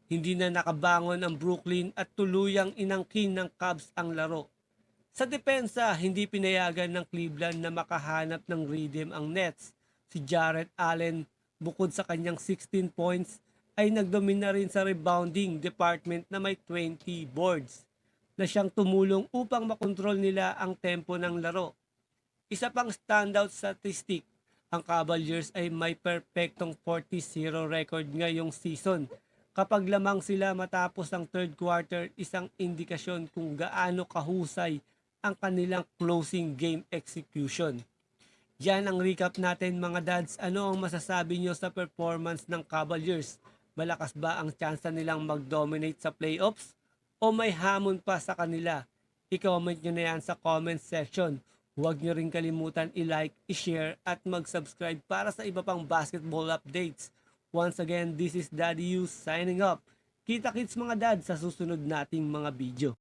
Hindi na nakabangon ang Brooklyn at tuluyang inangkin ng Cavs ang laro. Sa depensa, hindi pinayagan ng Cleveland na makahanap ng rhythm ang Nets. Si Jarrett Allen, bukod sa kanyang 16 points, ay nagdomina rin sa rebounding department na may 20 boards na siyang tumulong upang makontrol nila ang tempo ng laro. Isa pang standout statistic, ang Cavaliers ay may perpektong 40-0 record ngayong season. Kapag lamang sila matapos ang third quarter, isang indikasyon kung gaano kahusay ang kanilang closing game execution. Yan ang recap natin mga dads. Ano ang masasabi nyo sa performance ng Cavaliers? Malakas ba ang tsansa nilang mag-dominate sa playoffs? O may hamon pa sa kanila? I-comment nyo na yan sa comment section. Huwag nyo rin kalimutan i-like, i-share at mag-subscribe para sa iba pang basketball updates. Once again, this is Daddy U signing up. Kita kits mga dad sa susunod nating mga video.